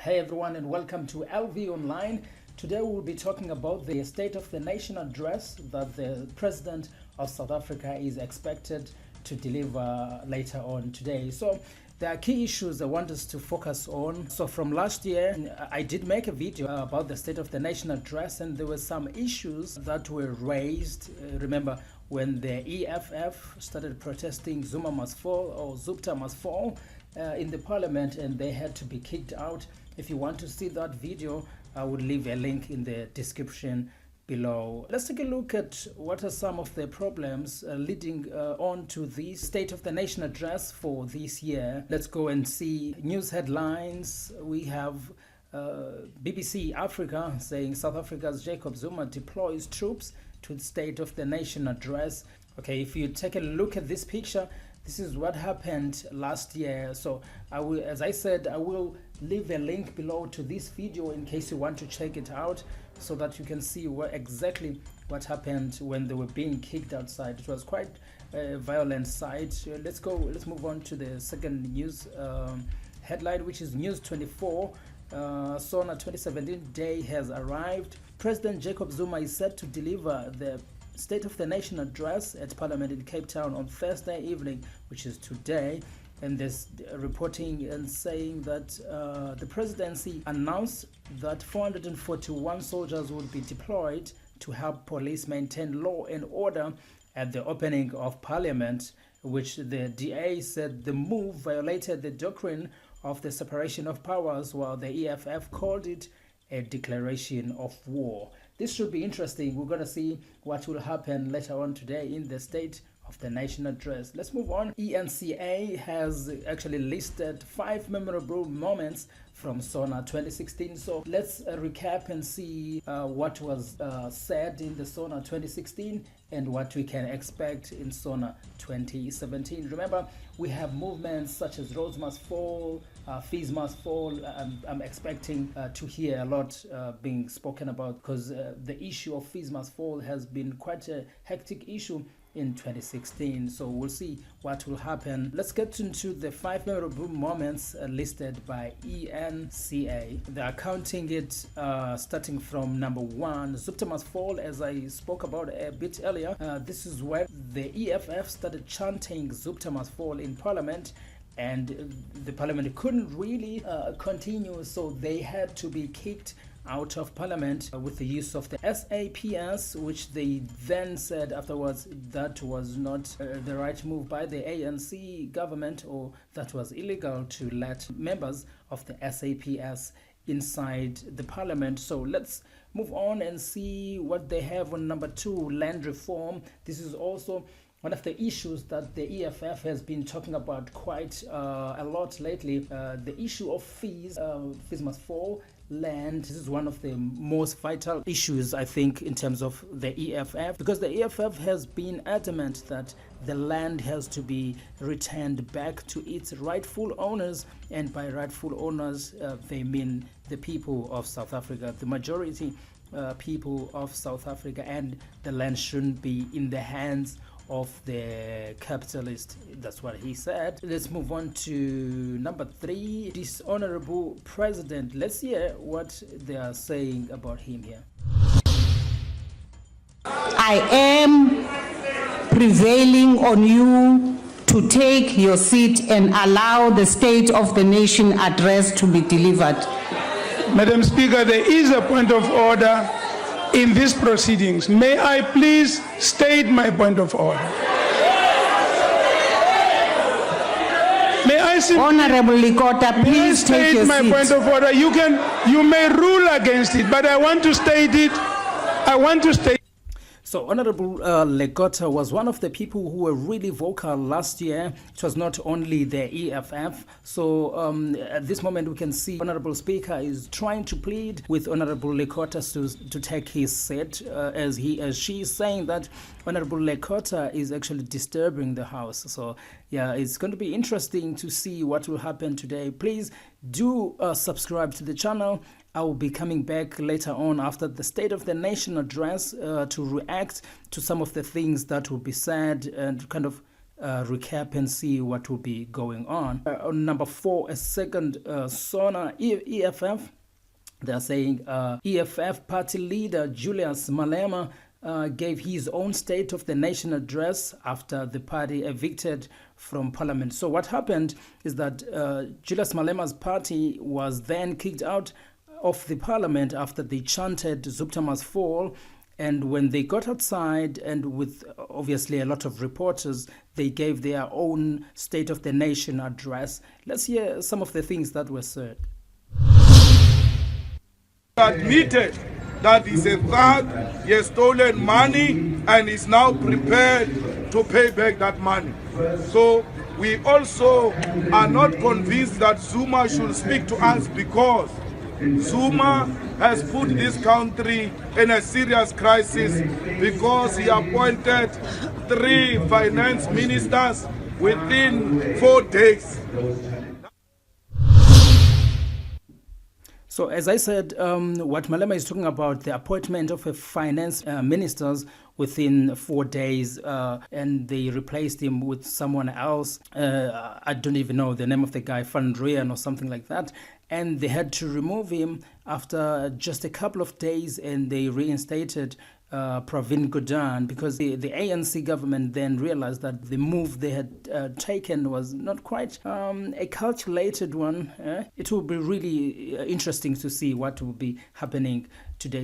Hey everyone, and welcome to LV Online. Today we'll be talking about the State of the Nation address that the President of South Africa is expected to deliver later on today. So there are key issues I want us to focus on. So from last year, I did make a video about the State of the Nation address, and there were some issues that were raised. Remember when the EFF started protesting Zuma must fall or Zupta must fall in the parliament, and they had to be kicked out. If you want to see that video, I would leave a link in the description below. Let's take a look at what are some of the problems leading on to the State of the Nation address for this year. Let's go and see news headlines. We have BBC Africa saying South Africa's Jacob Zuma deploys troops to the State of the Nation address. Okay, if you take a look at this picture, this is what happened last year. So I will, as I said, I will leave a link below to this video in case you want to check it out, so that you can see exactly what happened when they were being kicked outside. It was quite a violent sight. Let's move on to the second news headline, which is News 24. SONA 2017 day has arrived. President Jacob Zuma is set to deliver the State of the Nation address at Parliament in Cape Town on Thursday evening, which is today. And there's reporting and saying that the presidency announced that 441 soldiers would be deployed to help police maintain law and order at the opening of Parliament, which the DA said the move violated the doctrine of the separation of powers, while the EFF called it a declaration of war. This should be interesting. We're going to see what will happen later on today in the State of the Nation address. Let's move on. ENCA has actually listed 5 memorable moments from SONA 2016. So let's recap and see what was said in the SONA 2016 and what we can expect in SONA 2017. Remember, we have movements such as roads must fall, fees must fall. I'm expecting to hear a lot being spoken about, because the issue of fees must fall has been quite a hectic issue in 2016. So we'll see what will happen. Let's get into the 5 memorable moments listed by ENCA. They are counting it starting from number 1. Zupta must fall, as I spoke about a bit earlier. This is where the EFF started chanting Zupta must fall in Parliament, and the Parliament couldn't really continue, so they had to be kicked out of Parliament with the use of the SAPS, which they then said afterwards that was not the right move by the ANC government, or that was illegal to let members of the SAPS inside the Parliament. So let's move on and see what they have on number 2, land reform. This is also one of the issues that the EFF has been talking about quite a lot lately. The issue of fees must fall, land. This is one of the most vital issues, I think, in terms of the EFF, because the EFF has been adamant that the land has to be returned back to its rightful owners, and by rightful owners they mean the people of South Africa, the majority people of South Africa, and the land shouldn't be in the hands of the capitalist. That's what he said. Let's move on to number 3, dishonorable president. Let's hear what they are saying about him here. I am prevailing on you to take your seat and allow the State of the Nation address to be delivered. Madam Speaker, there is a point of order in these proceedings. May I please state my point of order? May I Honorable Likota, please take your seat. My point of order. You may rule against it, but I want to state it. I want to state. So Honorable Lekota was one of the people who were really vocal last year. It was not only the EFF. So at this moment we can see Honorable Speaker is trying to plead with Honorable Lekota to take his seat, as she is saying that Honorable Lekota is actually disturbing the House. So yeah, it's going to be interesting to see what will happen today. Please do subscribe to the channel. I will be coming back later on after the State of the Nation address to react to some of the things that will be said and kind of recap and see what will be going on. On number 4, a second SONA EFF. They're saying EFF party leader Julius Malema gave his own State of the Nation address after the party evicted from parliament. So what happened is that Julius Malema's party was then kicked out of the parliament after they chanted Zupta must fall. And when they got outside, and with obviously a lot of reporters, they gave their own State of the Nation address. Let's hear some of the things that were said. Admitted that he's a thug, he has stolen money, and is now prepared to pay back that money. So we also are not convinced that Zuma should speak to us, because Zuma has put this country in a serious crisis, because he appointed 3 finance ministers within 4 days. So as I said, what Malema is talking about, the appointment of a finance ministers within 4 days, and they replaced him with someone else. I don't even know the name of the guy, Van Rooyen or something like that. And they had to remove him after just a couple of days, and they reinstated Pravin Gordhan, because the ANC government then realized that the move they had taken was not quite a calculated one. It will be really interesting to see what will be happening today.